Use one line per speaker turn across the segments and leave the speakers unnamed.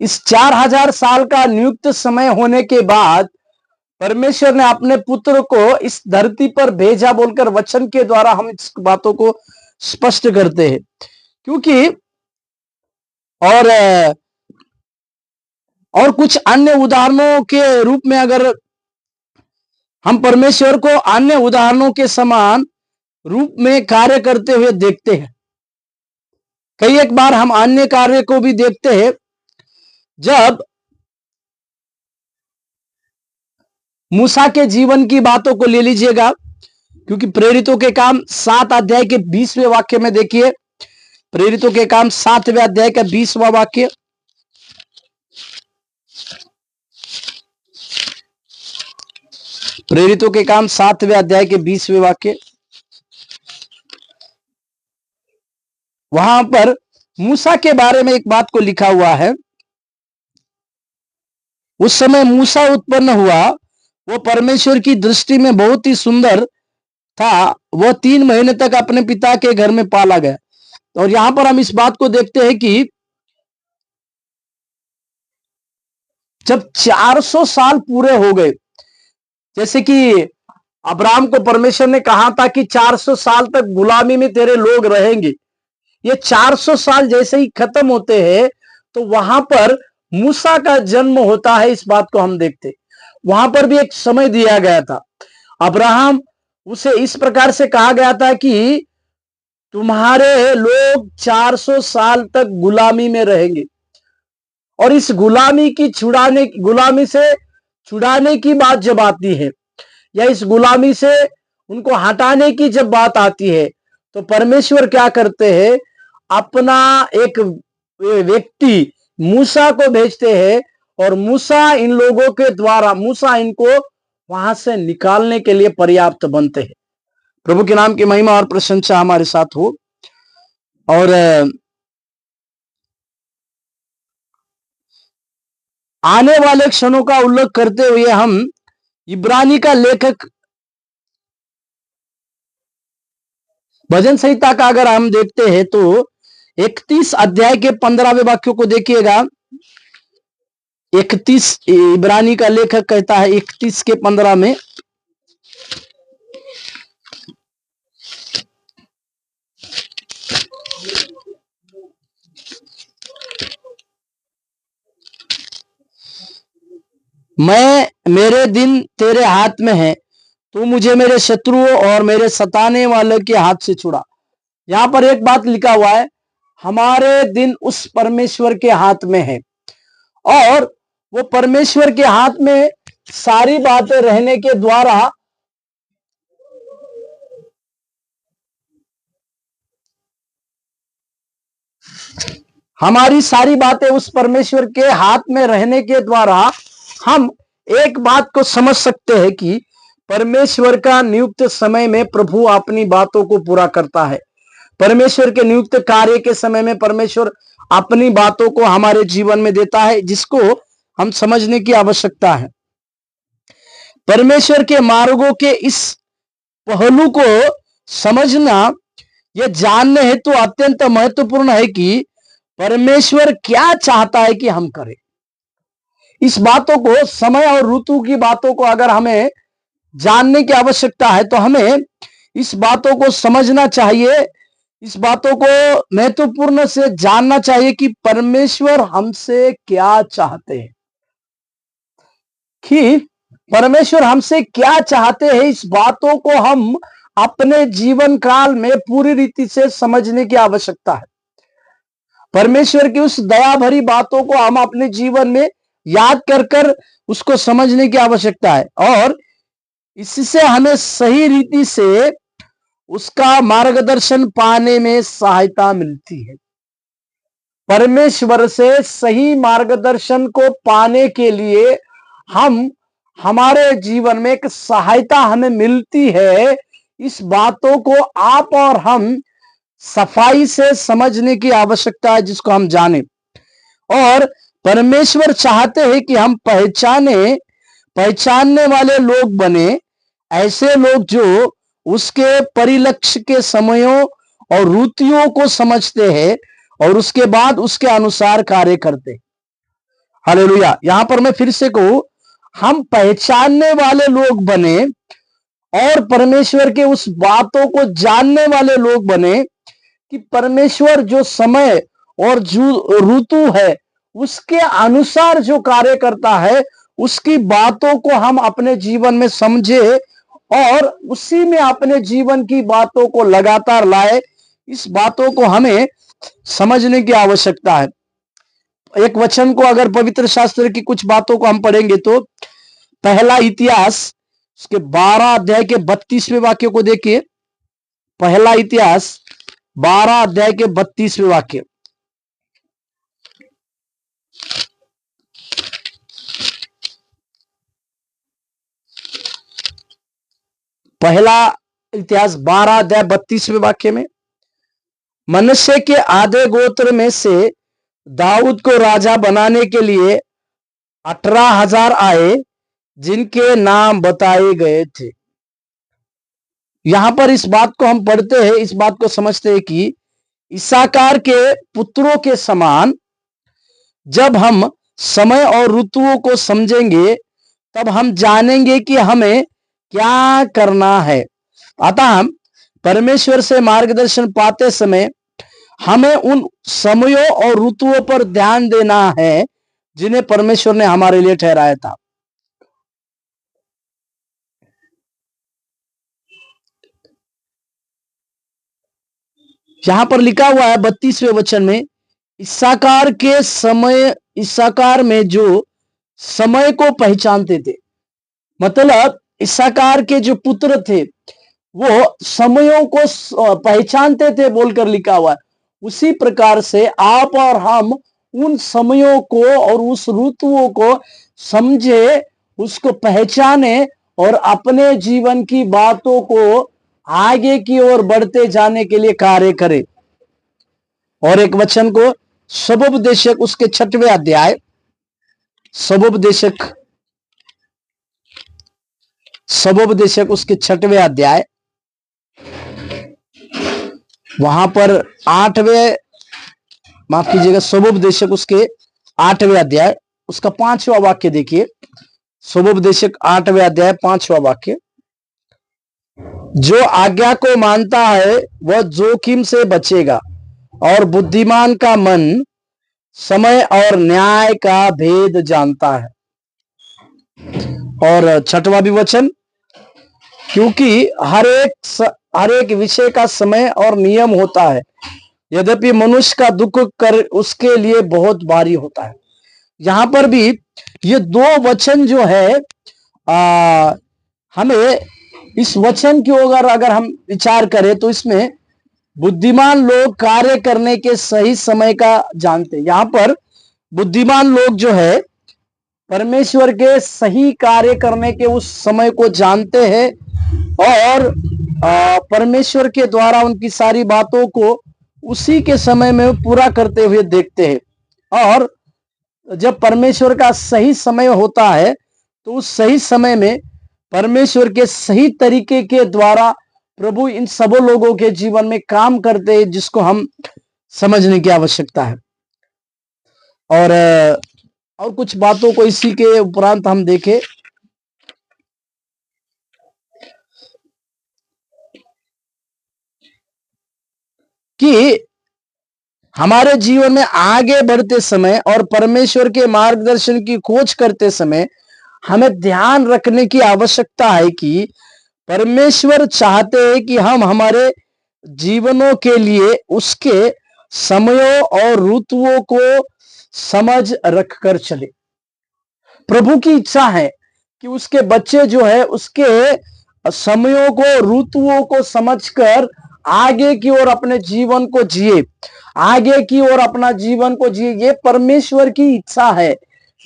इस 4000 साल का नियुक्त समय होने के बाद परमेश्वर ने अपने पुत्र को इस धरती पर भेजा बोलकर वचन के द्वारा हम इस बातों को स्पष्ट करते हैं। क्योंकि और और कुछ अन्य उदाहरणों के रूप में अगर हम परमेश्वर को अन्य उदाहरणों के समान रूप में कार्य करते हुए देखते हैं, कई एक बार हम अन्य कार्य को भी देखते हैं। जब मूसा के जीवन की बातों को ले लीजिएगा, क्योंकि प्रेरितों के काम 7 अध्याय के 20वें वाक्य में देखिए, प्रेरितों के काम 7वें अध्याय का 20वां वाक्य। प्रेरितों के काम 7वें अध्याय के 20वें वाक्य। वहां पर मूसा के बारे में एक बात को लिखा हुआ है। उस समय मूसा उत्पन्न हुआ, वो परमेश्वर की दृष्टि में बहुत ही सुंदर था। वह 3 महीने तक अपने पिता के घर में पाला गया। और यहां पर हम इस बात को देखते हैं कि जब 400 साल पूरे हो गए, जैसे कि अब्राहम को परमेश्वर ने कहा था कि 400 साल तक गुलामी में तेरे लोग रहेंगे, ये 400 साल जैसे ही खत्म होते हैं तो वहां पर मूसा का जन्म होता है। इस बात को हम देखते, वहां पर भी एक समय दिया गया था। अब्राहम, उसे इस प्रकार से कहा गया था कि तुम्हारे लोग 400 साल तक गुलामी में रहेंगे, और इस गुलामी से छुड़ाने की बात जब आती है, या इस गुलामी से उनको हटाने की जब बात आती है, तो परमेश्वर क्या करते हैं, अपना एक व्यक्ति मूसा को भेजते हैं, और मूसा इन लोगों के द्वारा, मूसा इनको वहां से निकालने के लिए पर्याप्त बनते हैं। प्रभु के नाम की महिमा और प्रशंसा हमारे साथ हो। और आने वाले क्षणों का उल्लेख करते हुए हम इब्रानी का लेखक भजन संहिता का अगर हम देखते हैं तो 31 अध्याय के 15वें वाक्यों को देखिएगा। 31 इब्रानी का लेखक कहता है 31 के 15 में, मेरे दिन तेरे हाथ में है, तू मुझे मेरे शत्रुओं और मेरे सताने वालों के हाथ से छुड़ा। यहां पर एक बात लिखा हुआ है, हमारे दिन उस परमेश्वर के हाथ में है, और वो परमेश्वर के हाथ में सारी बातें रहने के द्वारा हमारी सारी बातें उस परमेश्वर के हाथ में रहने के द्वारा हम एक बात को समझ सकते हैं कि परमेश्वर का नियुक्त समय में प्रभु अपनी बातों को पूरा करता है। परमेश्वर के नियुक्त कार्य के समय में परमेश्वर अपनी बातों को हमारे जीवन में देता है, जिसको हम समझने की आवश्यकता है। परमेश्वर के मार्गों के इस पहलू को समझना, यह जानने हेतु अत्यंत महत्वपूर्ण है कि परमेश्वर क्या चाहता है कि हम करें। इस बातों को, समय और ऋतु की बातों को अगर हमें जानने की आवश्यकता है तो हमें इस बातों को समझना चाहिए, इस बातों को महत्वपूर्ण से जानना चाहिए कि परमेश्वर हमसे क्या चाहते हैं, कि परमेश्वर हमसे क्या चाहते हैं। इस बातों को हम अपने जीवन काल में पूरी रीति से समझने की आवश्यकता है। परमेश्वर की उस दया भरी बातों को हम अपने जीवन में याद कर कर उसको समझने की आवश्यकता है, और इससे हमें सही रीति से उसका मार्गदर्शन पाने में सहायता मिलती है। परमेश्वर से सही मार्गदर्शन को पाने के लिए हमारे जीवन में एक सहायता हमें मिलती है। इस बातों को आप और हम सफाई से समझने की आवश्यकता है, जिसको हम जाने। और परमेश्वर चाहते हैं कि हम पहचानने वाले लोग बने, ऐसे लोग जो उसके परिलक्ष्य के समयों और ऋतुओं को समझते हैं और उसके बाद उसके अनुसार कार्य करते हैं। हालेलुया। यहां पर मैं फिर से कहूं, हम पहचानने वाले लोग बने और परमेश्वर के उस बातों को जानने वाले लोग बने कि परमेश्वर जो समय और जो ऋतु है उसके अनुसार जो कार्य करता है, उसकी बातों को हम अपने जीवन में समझे और उसी में अपने जीवन की बातों को लगातार लाए। इस बातों को हमें समझने की आवश्यकता है। एक वचन को अगर पवित्र शास्त्र की कुछ बातों को हम पढ़ेंगे तो पहला इतिहास उसके 12 अध्याय के 32वें वाक्य को देखिए। पहला इतिहास 12 अध्याय के 32वें वाक्य। पहला इतिहास 12 अध्याय 32वें वाक्य में, मनश्शे के आधे गोत्र में से दाऊद को राजा बनाने के लिए 18,000 आए जिनके नाम बताए गए थे। यहां पर इस बात को हम पढ़ते हैं, इस बात को समझते हैं कि इस्साकार के पुत्रों के समान जब हम समय और ऋतुओं को समझेंगे तब हम जानेंगे कि हमें क्या करना है। अतः परमेश्वर से मार्गदर्शन पाते समय हमें उन समयों और ऋतुओं पर ध्यान देना है जिन्हें परमेश्वर ने हमारे लिए ठहराया था। यहां पर लिखा हुआ है 32वें वचन में, इस्साकार में जो समय को पहचानते थे, मतलब इस्साकार के जो पुत्र थे वो समयों को पहचानते थे बोलकर लिखा हुआ है। उसी प्रकार से आप और हम उन समयों को और उस ऋतुओं को समझे, उसको पहचाने और अपने जीवन की बातों को आगे की ओर बढ़ते जाने के लिए कार्य करें। और एक वचन को सबोपदेशक उसके 6वें अध्याय, सबोपदेशक उसके 6वें अध्याय, वहां पर 8वें, माफ कीजिएगा, सबोपदेशक उसके 8वें अध्याय उसका 5वां वाक्य देखिए। सबोपदेशक 8वें अध्याय 5वां वाक्य, जो आज्ञा को मानता है वह जोखिम से बचेगा और बुद्धिमान का मन समय और न्याय का भेद जानता है। और 6वां भी वचन, क्योंकि हर एक विषय का समय और नियम होता है, यद्यपि मनुष्य का दुख कर उसके लिए बहुत भारी होता है। यहां पर भी ये 2 वचन जो है, हमें इस वचन की अगर हम विचार करें तो इसमें बुद्धिमान लोग कार्य करने के सही समय का जानते हैं। यहां पर बुद्धिमान लोग जो है परमेश्वर के सही कार्य करने के उस समय को जानते हैं और परमेश्वर के द्वारा उनकी सारी बातों को उसी के समय में पूरा करते हुए देखते हैं। और जब परमेश्वर का सही समय होता है तो उस सही समय में परमेश्वर के सही तरीके के द्वारा प्रभु इन सब लोगों के जीवन में काम करते हैं, जिसको हम समझने की आवश्यकता है। और कुछ बातों को इसी के उपरांत हम देखें कि हमारे जीवन में आगे बढ़ते समय और परमेश्वर के मार्गदर्शन की खोज करते समय हमें ध्यान रखने की आवश्यकता है कि परमेश्वर चाहते हैं कि हम हमारे जीवनों के लिए उसके समयों और ऋतुओं को समझ रखकर चले। प्रभु की इच्छा है कि उसके बच्चे जो है उसके समयों को, ऋतुओं को समझकर आगे की ओर अपने जीवन को जिए, आगे की ओर अपना जीवन को जिए। ये परमेश्वर की इच्छा है,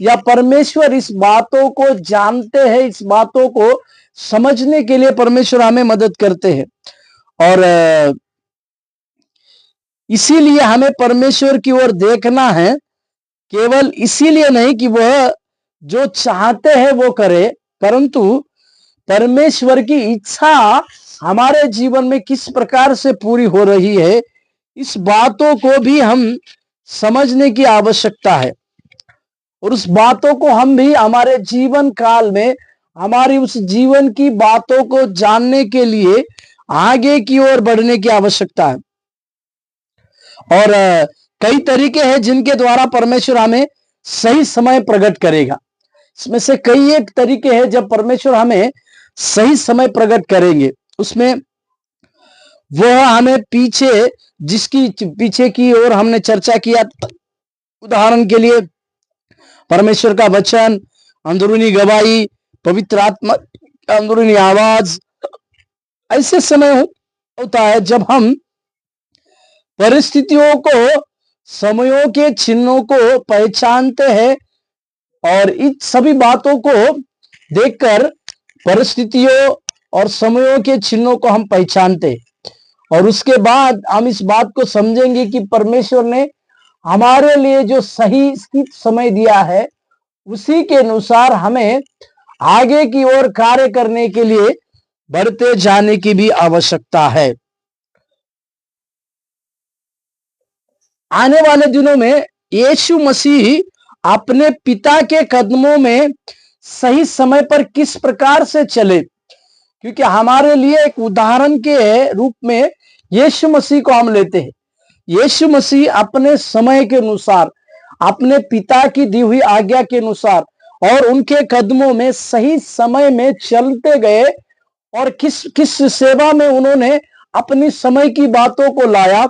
या परमेश्वर इस बातों को जानते हैं, इस बातों को समझने के लिए परमेश्वर हमें मदद करते हैं। और इसीलिए हमें परमेश्वर की ओर देखना है, केवल इसीलिए नहीं कि वह जो चाहते हैं वो करे, परंतु परमेश्वर की इच्छा हमारे जीवन में किस प्रकार से पूरी हो रही है, इस बातों को भी हम समझने की आवश्यकता है। और उस बातों को हम भी हमारे जीवन काल में, हमारी उस जीवन की बातों को जानने के लिए आगे की ओर बढ़ने की आवश्यकता है। और कई तरीके हैं जिनके द्वारा परमेश्वर हमें सही समय प्रकट करेगा। इसमें से कई एक तरीके हैं जब परमेश्वर हमें सही समय प्रकट करेंगे, उसमें वह हमें जिसकी पीछे की ओर हमने चर्चा किया। उदाहरण के लिए परमेश्वर का वचन, अंदरूनी गवाही, पवित्र आत्मा, अंदरूनी आवाज। ऐसे समय होता है जब हम परिस्थितियों को, समयों के चिन्हों को पहचानते हैं और इन सभी बातों को देखकर परिस्थितियों और समयों के चिन्हों को हम पहचानते, और उसके बाद हम इस बात को समझेंगे कि परमेश्वर ने हमारे लिए जो सही समय दिया है, उसी के अनुसार हमें आगे की ओर कार्य करने के लिए बढ़ते जाने की भी आवश्यकता है। आने वाले दिनों में यीशु मसीह अपने पिता के कदमों में सही समय पर किस प्रकार से चले, क्योंकि हमारे लिए एक उदाहरण के रूप में यीशु मसीह को हम लेते हैं। यीशु मसीह अपने समय के अनुसार, अपने पिता की दी हुई आज्ञा के अनुसार और उनके कदमों में सही समय में चलते गए, और किस किस सेवा में उन्होंने अपनी समय की बातों को लाया,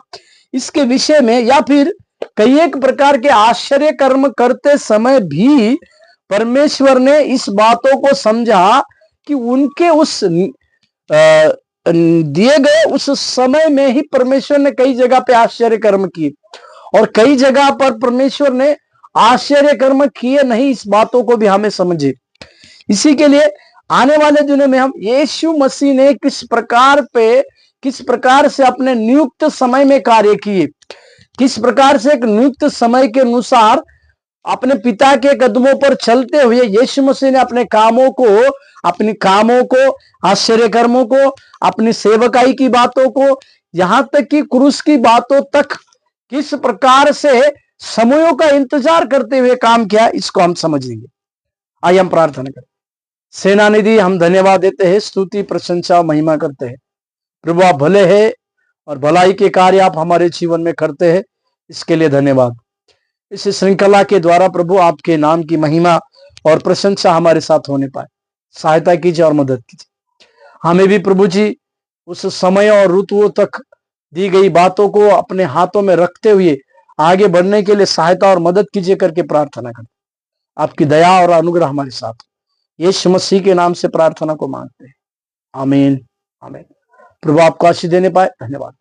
इसके विषय में, या फिर कई एक प्रकार के आश्चर्य कर्म करते समय भी परमेश्वर ने इस बातों को समझा कि उनके उस दिए गए उस समय में ही परमेश्वर ने कई जगह पे आश्चर्य कर्म किए, और कई जगह पर परमेश्वर ने आश्चर्य कर्म किए नहीं। इस बातों को भी हमें समझे। इसी के लिए आने वाले दिनों में हम यीशु मसीह ने किस प्रकार से अपने नियुक्त समय में कार्य किए, किस प्रकार से एक नियुक्त समय के अनुसार अपने पिता के कदमों पर चलते हुए यीशु मसीह ने अपने कामों को, आश्चर्य कर्मों को, अपनी सेवकाई की बातों को, यहां तक कि क्रूस की बातों तक किस प्रकार से समयों का इंतजार करते हुए काम किया, इसको हम समझेंगे। आइए हम प्रार्थना करें। सेनानिधि, हम धन्यवाद देते हैं, स्तुति, प्रशंसा, महिमा करते हैं। प्रभु आप भले हैं और भलाई के कार्य आप हमारे जीवन में करते हैं, इसके लिए धन्यवाद। इस श्रृंखला के द्वारा प्रभु आपके नाम की महिमा और प्रशंसा हमारे साथ होने पाए। सहायता कीजिए और मदद कीजिए। हमें भी प्रभु जी उस समय और ऋतुओं तक दी गई बातों को अपने हाथों में रखते हुए आगे बढ़ने के लिए सहायता और मदद कीजिए करके प्रार्थना करते। आपकी दया और अनुग्रह हमारे साथ। यीशु मसीह के नाम से प्रार्थना को मांगते हैं, आमीन, आमीन। प्रभु आपको आशीष देने पाए। धन्यवाद।